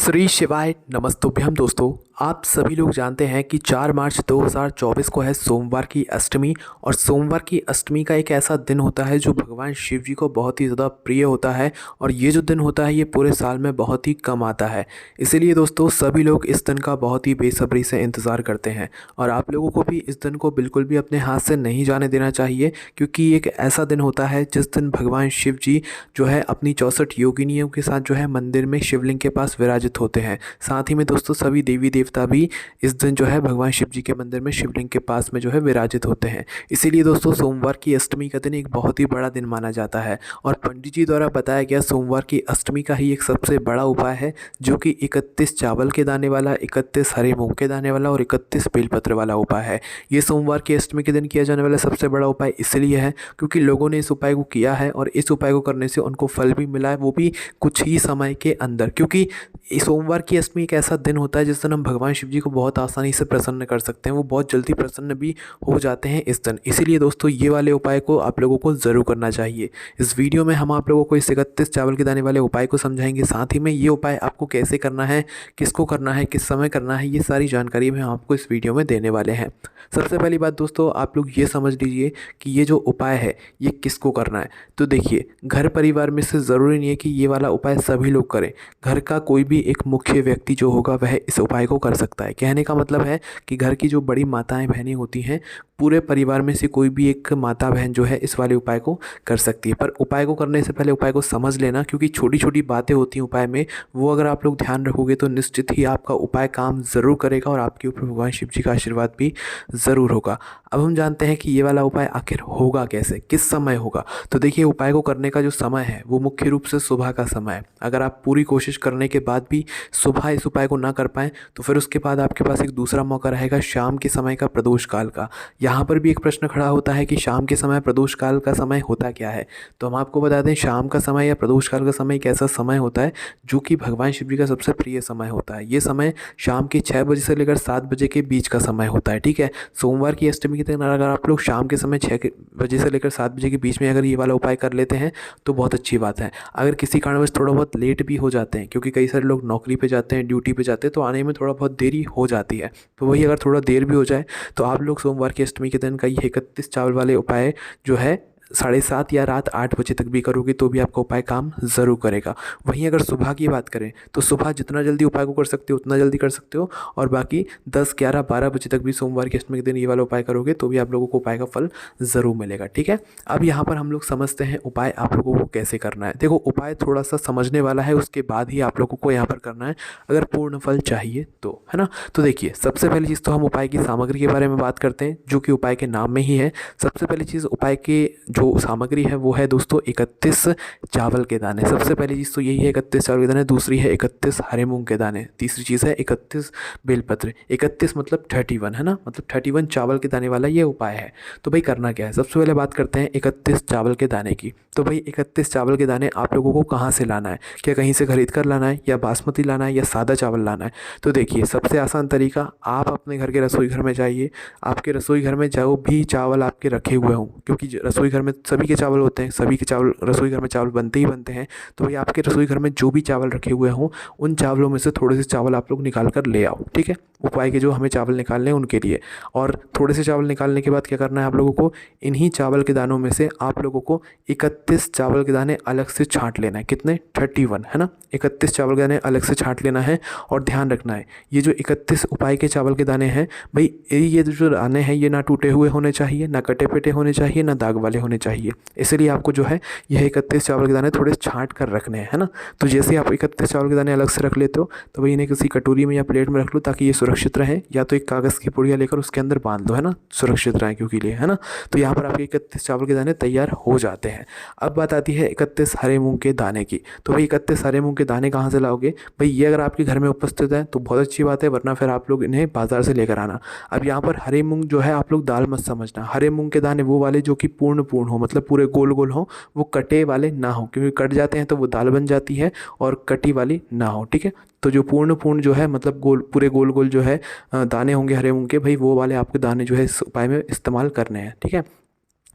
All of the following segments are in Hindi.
श्री शिवाय नमस्तुभ्यम दोस्तों। आप सभी लोग जानते हैं कि 4 मार्च 2024 को है सोमवार की अष्टमी। और सोमवार की अष्टमी का एक ऐसा दिन होता है जो भगवान शिव जी को बहुत ही ज़्यादा प्रिय होता है। और ये जो दिन होता है ये पूरे साल में बहुत ही कम आता है। इसीलिए दोस्तों सभी लोग इस दिन का बहुत ही बेसब्री से इंतज़ार करते हैं। और आप लोगों को भी इस दिन को बिल्कुल भी अपने हाथ से नहीं जाने देना चाहिए, क्योंकि एक ऐसा दिन होता है जिस दिन भगवान शिव जी जो है अपनी 64 योगिनियों के साथ जो है मंदिर में शिवलिंग के पास विराजित होते हैं। साथ ही में दोस्तों सभी देवी देवता भी इस दिन जो है भगवान शिव जी के मंदिर में शिवलिंग के पास में जो है विराजित होते हैं। इसीलिए दोस्तों सोमवार की अष्टमी का दिन एक बहुत ही बड़ा दिन माना जाता है। और पंडित जी द्वारा बताया गया सोमवार की अष्टमी का ही एक सबसे बड़ा उपाय है, जो कि 31 चावल के दाने वाला, 31 हरे मूंग के दाने वाला और 31 बेलपत्र वाला उपाय है। ये सोमवार की अष्टमी के दिन किया जाने वाला सबसे बड़ा उपाय इसलिए है क्योंकि लोगों ने इस उपाय को किया है और इस उपाय को करने से उनको फल भी मिला है, वो भी कुछ ही समय के अंदर। क्योंकि सोमवार की अष्टमी एक ऐसा दिन होता है जिस दिन हम भगवान शिव जी को बहुत आसानी से प्रसन्न कर सकते हैं। वो बहुत जल्दी प्रसन्न भी हो जाते हैं इस दिन। इसीलिए दोस्तों ये वाले उपाय को आप लोगों को ज़रूर करना चाहिए। इस वीडियो में हम आप लोगों को इस 31 चावल के दाने वाले उपाय को समझाएंगे। साथ ही में ये उपाय आपको कैसे करना है, किसको करना है, किस समय करना है, ये सारी जानकारी हम आपको इस वीडियो में देने वाले हैं। सबसे पहली बात दोस्तों आप लोग ये समझ लीजिए कि ये जो उपाय है ये किसको करना है। तो देखिए, घर परिवार में से ज़रूरी नहीं है कि ये वाला उपाय सभी लोग करें। घर का कोई भी एक मुख्य व्यक्ति जो होगा वह इस उपाय को कर सकता है। कहने का मतलब है कि घर की जो बड़ी माताएं बहनें होती हैं, पूरे परिवार में से कोई भी एक माता बहन जो है इस वाले उपाय को कर सकती है। पर उपाय को करने से पहले उपाय को समझ लेना, क्योंकि छोटी छोटी बातें होती हैं उपाय में, वो अगर आप लोग ध्यान रखोगे तो निश्चित ही आपका उपाय काम ज़रूर करेगा और आपके ऊपर भगवान शिव जी का आशीर्वाद भी ज़रूर होगा। अब हम जानते हैं कि ये वाला उपाय आखिर होगा कैसे, किस समय होगा। तो देखिए, उपाय को करने का जो समय है वो मुख्य रूप से सुबह का समय है। अगर आप पूरी कोशिश करने के बाद भी सुबह इस उपाय को ना कर पाएँ तो फिर उसके बाद आपके पास एक दूसरा मौका रहेगा शाम के समय का, प्रदोष काल का। यहाँ पर भी एक प्रश्न खड़ा होता है कि शाम के समय, प्रदोष काल का समय होता क्या है। तो हम आपको बता दें, शाम का समय या प्रदोष काल का समय एक ऐसा समय होता है जो कि भगवान शिव जी का सबसे प्रिय समय होता है। ये समय शाम के 6 बजे से लेकर 7 बजे के बीच का समय होता है। ठीक है, सोमवार की अष्टमी के दिन अगर आप लोग शाम के समय 6 बजे से लेकर 7 बजे के बीच में अगर ये वाला उपाय कर लेते हैं तो बहुत अच्छी बात है। अगर किसी कारणवश थोड़ा बहुत लेट भी हो जाते हैं, क्योंकि कई सारे लोग नौकरी पे जाते हैं, ड्यूटी पे जाते हैं, तो आने में थोड़ा बहुत देरी हो जाती है, तो वही अगर थोड़ा देर भी हो जाए तो आप लोग सोमवार की अष्टमी के दिन का ये 31 चावल वाले उपाय जो है 7:30 या रात 8 बजे तक भी करोगे तो भी आपका उपाय काम ज़रूर करेगा। वहीं अगर सुबह की बात करें तो सुबह जितना जल्दी उपाय को कर सकते हो उतना जल्दी कर सकते हो, और बाकी 10, 11, 12 बजे तक भी सोमवार की अष्टमी के दिन ये वाला उपाय करोगे तो भी आप लोगों को उपाय का फल ज़रूर मिलेगा। ठीक है, अब यहाँ पर हम लोग समझते हैं उपाय आप लोगों को कैसे करना है। देखो, उपाय थोड़ा सा समझने वाला है, उसके बाद ही आप लोगों को यहाँ पर करना है अगर पूर्ण फल चाहिए तो, है ना। तो देखिए, सबसे पहली चीज़ तो हम उपाय की सामग्री के बारे में बात करते हैं, जो कि उपाय के नाम में ही है। सबसे पहली चीज़ उपाय के जो सामग्री है वो है दोस्तों 31 चावल के दाने। सबसे पहली चीज़ तो यही है 31 चावल के दाने। दूसरी है 31 हरे मूंग के दाने। तीसरी चीज़ है 31 बेलपत्र। 31 मतलब 31, है ना, मतलब 31 चावल के दाने वाला ये उपाय है। तो भाई करना क्या है, सबसे पहले बात करते हैं 31 चावल के दाने की। तो भाई 31 चावल के दाने आप लोगों को कहाँ से लाना है, क्या कहीं से खरीद कर लाना है, या बासमती लाना है, या सादा चावल लाना है। तो देखिए, सबसे आसान तरीका, आप अपने घर के रसोई घर में जाइए। आपके रसोई घर में जो भी चावल आपके रखे हुए हों, क्योंकि रसोई घर में सभी के चावल होते हैं, सभी के चावल रसोई घर में चावल बनते ही बनते हैं। तो भाई आपके रसोई घर में जो भी चावल रखे हुए हों उन चावलों में से थोड़े से चावल आप लोग निकाल कर ले आओ। ठीक है, उपाय के जो हमें चावल निकालने हैं उनके लिए। और थोड़े से चावल निकालने के बाद क्या करना है आप लोगों को, इन्हीं चावल के दानों में से आप लोगों को 31 चावल के दाने अलग से छांट लेना है। कितने, 31, है ना। 31 चावल के दाने अलग से छांट लेना है। और ध्यान रखना है, ये जो 31 उपाय के चावल के दाने हैं भाई, ये जो दाने हैं ये ना टूटे हुए होने चाहिए, ना कटे पिटे होने चाहिए, ना दाग वाले होने चाहिए। इसलिए आपको जो है यह 31 चावल के दाने थोड़े छांट कर रखने हैं, है ना। तो जैसे आप 31 चावल के दाने अलग से रख लेते हो तो भाई इन्हें किसी कटोरी में या प्लेट में रख लो ताकि ये सुरक्षित रहें, या तो एक कागज़ की पुड़िया लेकर उसके अंदर बांध दो, है ना, सुरक्षित रहें क्योंकि लिए, है ना। तो यहाँ पर आपके 31 चावल के दाने तैयार हो जाते हैं। अब बात आती है 31 हरे मूंग के दाने की। तो भाई 31 हरे मूंग के दाने कहाँ से लाओगे भाई, ये अगर आपके घर में उपस्थित है तो बहुत अच्छी बात है, वरना फिर आप लोग इन्हें बाजार से लेकर आना। अब यहाँ पर हरे मूंग जो है आप लोग दाल मत समझना, हरे मूंग के दाने वो वाले जो कि पूर्ण हो, मतलब पूरे गोल गोल हो, वो कटे वाले ना हो, क्योंकि कट जाते हैं तो वो दाल बन जाती है, और कटी वाली ना हो। ठीक है, तो जो पूर्ण जो है मतलब गोल, पूरे गोल गोल जो है दाने होंगे हरे मूंग के, भाई वो वाले आपके दाने जो है इस उपाय में इस्तेमाल करने हैं। ठीक है,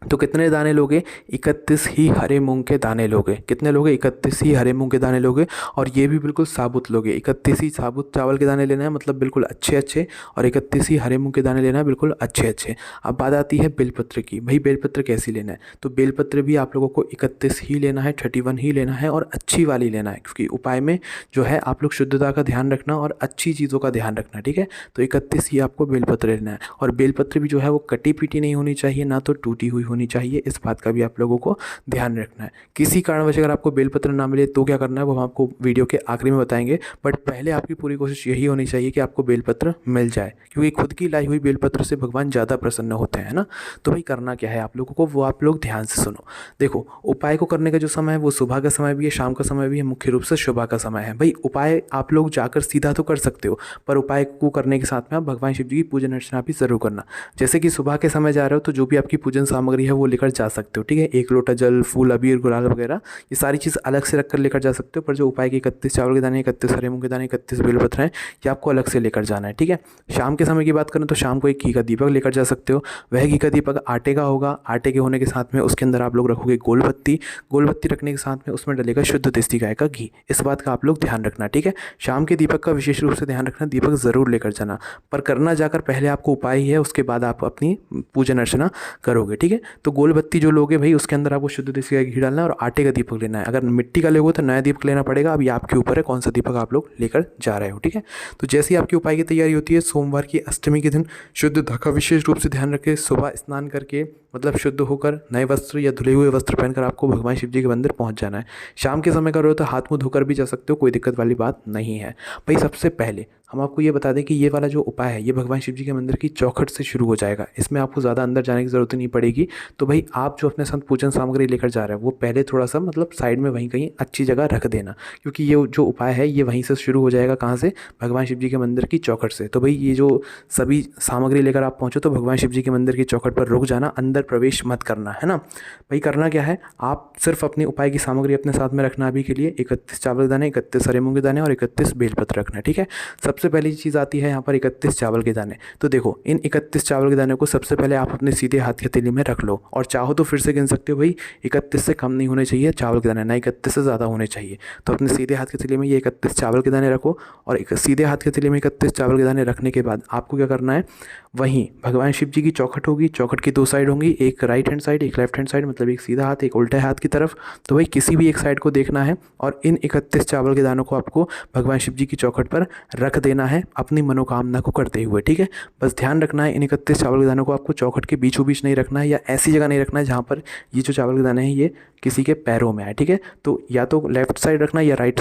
तो कितने दाने लोगे? 31 ही हरे मूंग के दाने लोगे। कितने लोगे? 31 ही हरे मूंग के दाने लोगे, और ये भी बिल्कुल साबुत लोगे। 31 ही साबुत चावल के दाने लेना है, मतलब बिल्कुल अच्छे अच्छे, और 31 ही हरे मूंग के दाने लेना है, बिल्कुल अच्छे अच्छे। अब बात आती है बेलपत्र की। भाई बेलपत्र कैसी लेना है? तो बेलपत्र भी आप लोगों को 31 ही लेना है, 31 ही लेना है, और अच्छी वाली लेना है, क्योंकि उपाय में जो है आप लोग शुद्धता का ध्यान रखना और अच्छी चीज़ों का ध्यान रखना, ठीक है। तो 31 ही आपको बेलपत्र लेना है, और बेलपत्र भी जो है वो कटी पीटी नहीं होनी चाहिए, ना तो टूटी हुई होनी चाहिए। इस बात का भी आप लोगों को ध्यान रखना है। किसी कारणवश अगर आपको बेलपत्र ना मिले तो क्या करना है, वो हम आपको वीडियो के आखिरी में बताएंगे। बट पहले आपकी पूरी कोशिश यही होनी चाहिए कि आपको बेलपत्र मिल जाए, क्योंकि खुद की लाई हुई बेलपत्र से भगवान ज़्यादा प्रसन्न होते हैं ना। तो भाई करना क्या है आप लोगों को, वो आप लोग ध्यान से सुनो। देखो, उपाय को करने का जो समय है वो सुबह का समय भी है, शाम का समय भी है, मुख्य रूप से सुबह का समय है। भाई उपाय आप लोग जाकर सीधा तो कर सकते हो, पर उपाय को करने के साथ में आप भगवान शिव जी की पूजन अर्चना भी ज़रूर करना। जैसे कि सुबह के समय जा रहे हो तो जो भी आपकी पूजन सामग्री है वो लेकर जा सकते हो, ठीक है। 1 लोटा जल, फूल, अबीर, गुलाल वगैरह, ये सारी चीज़ अलग से रख कर लेकर जा सकते हो। पर जो उपाय के 31 चावल के दाने, 31 हरे मूंग के दाने, 31 बेलपत्र हैं, ये आपको अलग से लेकर जाना है, ठीक है। शाम के समय की बात करें तो शाम को एक घी का दीपक लेकर जा सकते हो। वह घी का दीपक आटे का होगा। आटे के होने के साथ में उसके अंदर आप लोग रखोगे गोलबत्ती। गोलबत्ती रखने के साथ में उसमें डलेगा शुद्ध देसी गाय का घी। इस बात का आप लोग ध्यान रखना, ठीक है। शाम के दीपक का विशेष रूप से ध्यान रखना, दीपक ज़रूर लेकर जाना। पर करना जाकर पहले आपको उपाय ही है, उसके बाद आप अपनी पूजन अर्चना करोगे, ठीक है। तो गोलबत्ती जो लोगे भाई, उसके अंदर आपको शुद्ध देसी गाय का घी डालना है और आटे का दीपक लेना है। अगर मिट्टी का लोगे तो नया दीपक लेना पड़ेगा। अब ये आपके ऊपर है कौन सा दीपक आप लोग लेकर जा रहे हो, ठीक है। तो जैसे ही आपकी उपाय की तैयारी होती है, सोमवार की अष्टमी के दिन शुद्धता का विशेष रूप से ध्यान रखें। सुबह स्नान करके, मतलब शुद्ध होकर, नए वस्त्र या धुले हुए वस्त्र पहनकर आपको भगवान शिव जी के मंदिर पहुंच जाना है। शाम के समय करो तो हाथ मुंह धोकर भी जा सकते हो, कोई दिक्कत वाली बात नहीं है। भाई सबसे पहले हम आपको ये बता दें कि ये वाला जो उपाय है ये भगवान शिव जी के मंदिर की चौखट से शुरू हो जाएगा। इसमें आपको ज़्यादा अंदर जाने की ज़रूरत नहीं पड़ेगी। तो भाई आप जो अपने साथ पूजन सामग्री लेकर जा रहे हैं वो पहले थोड़ा सा मतलब साइड में वहीं कहीं अच्छी जगह रख देना, क्योंकि ये जो उपाय है ये वहीं से शुरू हो जाएगा। कहाँ से? भगवान शिव जी के मंदिर की चौखट से। तो भाई ये जो सभी सामग्री लेकर आप पहुँचो तो भगवान शिव जी के मंदिर की चौखट पर रुक जाना, अंदर प्रवेश मत करना, है ना। भाई करना क्या है, आप सिर्फ अपनी उपाय की सामग्री अपने साथ में रखना अभी के लिए। 31 चावल के दाने, 31 हरे मूंग के दाने और 31 बेलपत्र रखना, ठीक है। सबसे पहली चीज़ आती है यहाँ पर 31 चावल के दाने। तो देखो, इन 31 चावल के दाने को सबसे पहले आप अपने सीधे हाथ की हथेली में रख लो, और चाहो तो फिर से गिन सकते हो। भाई 31 से कम नहीं होने चाहिए चावल के दाने, ना 31 से ज़्यादा होने चाहिए। तो अपने सीधे हाथ की हथेली में ये 31 चावल के दाने रखो, और एक सीधे हाथ की हथेली में 31 चावल के दाने रखने के बाद आपको क्या करना है, वहीं भगवान शिव जी की चौखट होगी। चौखट की 2 साइड होंगी, एक राइट हैंड साइड, एक लेफ्ट हैंड साइड, मतलब एक सीधा हाथ, एक उल्टे हाथ की तरफ। तो भाई किसी भी एक साइड को देखना है, और इन 31 चावल के दानों को आपको भगवान शिव जी की चौखट पर रख देना है, अपनी मनोकामना को करते हुए, ठीक है। बस ध्यान रखना है, इन 31 चावल के दानों को आपको चौखट के बीचों बीच नहीं रखना है, या ऐसी जगह नहीं रखना है जहाँ पर ये जो चावल के दाने हैं ये किसी के पैरों में आए, ठीक है। तो या तो लेफ्ट साइड रखना या राइट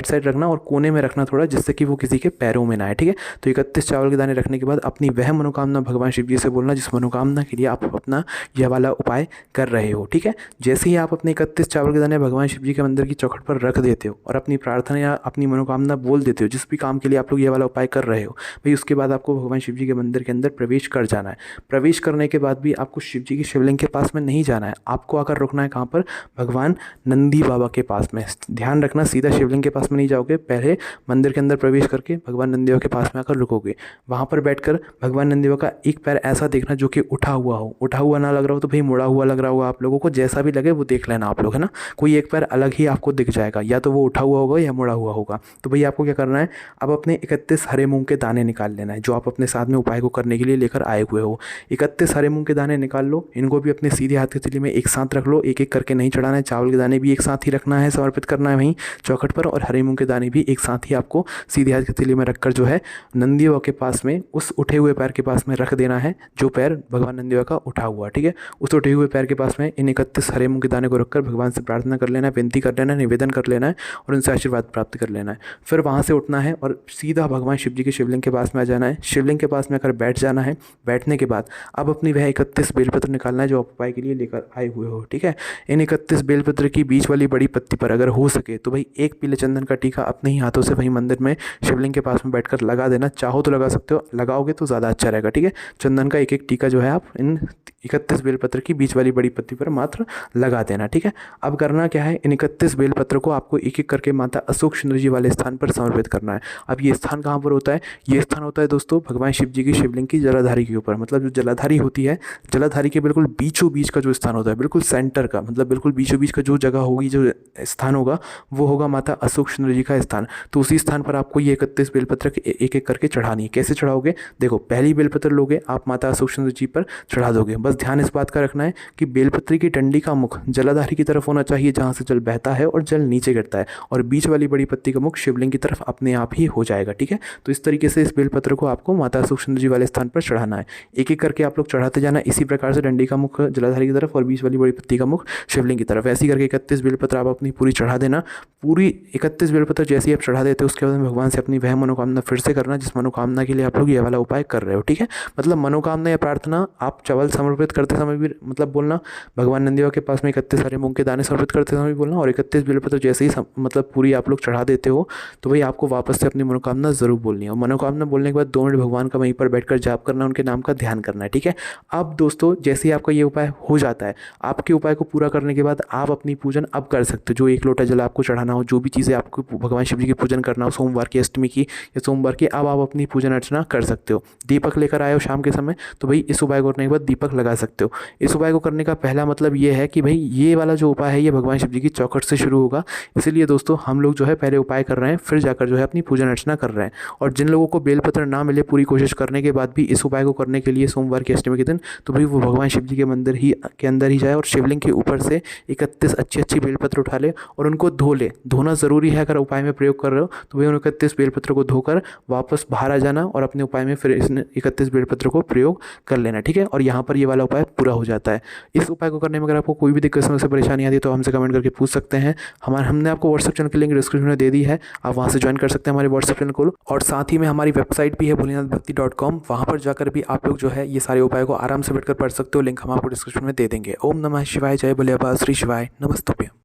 साइड रखना, और कोने में रखना थोड़ा, जिससे कि वो किसी के पैरों में ना आए, ठीक है। तो 31 चावल के दाने रखने के बाद अपनी वह मनोकामना भगवान शिव जी से बोलना जिस मनोकामना के लिए आप अपना यह वाला उपाय कर रहे हो, ठीक है। जैसे ही आप अपने 31 चावल के दाने भगवान शिव जी के मंदिर की चौखट पर रख देते हो और अपनी प्रार्थना या अपनी मनोकामना बोल देते हो, जिस भी काम के लिए आप लोग ये वाला उपाय कर रहे हो, भाई उसके बाद आपको भगवान शिव जी के मंदिर के अंदर प्रवेश कर जाना है। प्रवेश करने के बाद भी आपको शिव जी की शिवलिंग के पास में नहीं जाना है, आपको आकर रुकना है कहाँ पर, भगवान नंदी बाबा के पास में। ध्यान रखना, सीधा शिवलिंग के पास में नहीं जाओगे, पहले मंदिर के अंदर प्रवेश करके भगवान नंदी बाबा के पास में आकर रुकोगे। वहाँ पर बैठकर भगवान नंदी बाबा का एक पैर ऐसा देखना जो कि उठा हुआ हो। उठा हुआ ना लग रहा हो तो भाई मुड़ा हुआ लग रहा होगा आप लोगों को, जैसा भी लगे वो देख लेना आप लोग, है ना। कोई एक पैर अलग ही आपको दिख जाएगा, या तो वो उठा हुआ होगा या मुड़ा हुआ होगा। तो भाई आपको क्या करना है, अब अपने 31 हरे मूंग के दाने निकाल लेना है, जो आप अपने साथ में उपाय को करने के लिए लेकर आए हुए हो। 31 हरे मूंग के दाने निकाल लो, इनको भी अपने सीधे हाथ की हथेली में एक साथ रख लो, एक एक करके नहीं चढ़ाना है। चावल के दाने भी एक साथ ही रखना है, समर्पित करना है वहीं चौखट पर, और हरे मूंग के दाने भी एक साथ ही आपको सीधे हाथ की हथेली में रखकर जो है नंदी बाबा के पास में, उस उठे हुए पैर के पास में रख देना है, जो पैर भगवान नंदी बाबा का उठा हुआ, ठीक है। उस उठे हुए पैर के पास में इन 31 हरे मूंग के दाने को रखकर भगवान से प्रार्थना कर लेना है, विनती कर लेना है, निवेदन कर लेना है, और उनसे आशीर्वाद प्राप्त कर लेना है। फिर वहाँ से उठना है और सीधा भगवान शिव जी के शिवलिंग के पास में आ जाना है। शिवलिंग के पास में आकर बैठ जाना है। बैठने के बाद अब अपनी वह 31 बेलपत्र निकालना है जो आप उपाय के लिए लेकर आए हुए हो, ठीक है। है। इन 31 बेलपत्र की बीच वाली बड़ी पत्ती पर अगर हो सके तो भाई एक पीले चंदन का टीका अपने ही हाथों से वहीं मंदिर में शिवलिंग के पास में बैठकर लगा देना। चाहो तो लगा सकते हो, लगाओगे तो ज़्यादा अच्छा रहेगा, ठीक है। चंदन का एक एक टीका जो है आप इन 31 बेलपत्र की बीच वाली बड़ी पत्ती पर मात्र लगा देना, ठीक है। अब करना क्या है, इन 31 बेलपत्र को आपको एक एक करके माता अशोक सुंदर जी वाले स्थान पर समर्पित करना है। अब ये स्थान कहाँ पर होता है, ये स्थान होता है दोस्तों भगवान शिव जी की शिवलिंग की जलाधारी के ऊपर। मतलब जो जलाधारी होती है, जलाधारी के बिल्कुल बीचों बीच का जो स्थान होता है, बिल्कुल सेंटर का, मतलब बिल्कुल बीचों बीच का जो जगह होगी, जो स्थान होगा, वो होगा माता अशोक सुंदर जी का स्थान। तो उसी स्थान पर आपको ये 31 बेलपत्र एक एक करके चढ़ानी है। कैसे चढ़ाओगे, देखो पहली बेलपत्र लोगे आप माता अशोक सुंदर जी पर चढ़ा दोगे। बस ध्यान इस बात का रखना है कि बेलपत्र की डंडी का मुख जलाधारी की तरफ होना चाहिए जहाँ से जल बहता है और जल नीचे गिरता है, और बीच वाली बड़ी पत्ती का मुख शिवलिंग की तरफ अपने आप ही हो जाएगा, ठीक है। तो इस तरीके से इस बेलपत्र को आपको माता अशोक सुंदर जी वाले स्थान पर चढ़ाना है। एक एक करके आप लोग चढ़ाते जाना, इसी प्रकार से डंडी का मुख जलाधारी की तरफ और बीच वाली बड़ी पत्ती का मुख शिवलिंग की तरफ। ऐसे करके 31 बेलपत्र आप अपनी पूरी चढ़ा देना। पूरी 31 बेलपत्र जैसे ही आप चढ़ा देते हो उसके बाद भगवान से अपनी वह मनोकामना फिर से करना जिस मनोकामना के लिए आप लोग ये वाला उपाय कर रहे हो, ठीक है। मतलब मनोकामना या प्रार्थना आप चावल समर्पित करते समय भी मतलब बोलना, भगवान नंदीवा के पास में 31 हरे मूंग के दाने समर्पित करते समय भी बोलना, और 31 बेलपत्र जैसे ही मतलब पूरी आप लोग चढ़ा देते हो तो भाई आपको वापस से अपनी मनोकामना ज़रूर बोलनी है। और मनोकामना बोलने के बाद 2 मिनट भगवान का वहीं पर बैठकर जाप करना, उनके नाम का ध्यान करना है, ठीक है। अब दोस्तों जैसे ही आपका ये उपाय हो जाता है, आपके उपाय को पूरा करने के बाद आप अपनी पूजन अब कर सकते हो। जो 1 लोटा जल आपको चढ़ाना हो, जो भी चीज़ें आपको भगवान शिव जी की पूजन करना हो सोमवार की, अष्टमी की या सोमवार की, अब आप अपनी पूजन अर्चना कर सकते हो। दीपक लेकर आए हो शाम के समय तो भाई इस उपाय को करने के बाद दीपक लगा सकते हो। इस उपाय को करने का पहला मतलब ये है कि भाई ये वाला जो उपाय है ये भगवान शिव जी की चौखट से शुरू होगा। इसलिए दोस्तों हम लोग जो है पहले उपाय कर रहे हैं, फिर जाकर जो है अपनी पूजन अर्चना कर रहे हैं। और जिन लोगों को बेलपत्र ना मिले पूरी कोशिश करने के बाद भी इस उपाय को करने के लिए सोमवार की अष्टमी के दिन, तो भाई वो भगवान शिव जी के मंदिर ही के अंदर ही जाए और शिवलिंग के ऊपर से 31 अच्छी बेलपत्र उठा ले और उनको धो ले। धोना ज़रूरी है, अगर उपाय में प्रयोग कर रहे हो तो भाई उन 31 बेलपत्र को धोकर वापस बाहर आ जाना और अपने उपाय में फिर इस 31 बेलपत्र को प्रयोग कर लेना, ठीक है। और यहाँ पर ये वाला उपाय पूरा हो जाता है। इस उपाय को करने में अगर आपको कोई भी दिक्कत समस्या परेशानी आती है तो हमसे कमेंट करके पूछ सकते हैं। हमने आपको व्हाट्सएप चैनल की लिंक डिस्क्रिप्शन में दे दी है, आप वहाँ से ज्वाइन कर सकते हैं हमारे व्हाट्सएप चैनल को। और साथ ही में हमारी वेबसाइट भी है भोलेनाथभक्ति.com, वहाँ पर जाकर भी आप लोग जो है ये सारे उपाय को आराम से बैठकर पढ़ सकते हो। लिंक हम आपको डिस्क्रिप्शन में दे देंगे। ओम नमः शिवाय, जय भोले बाबा, श्री शिवाय, नमस्तुभ्यम।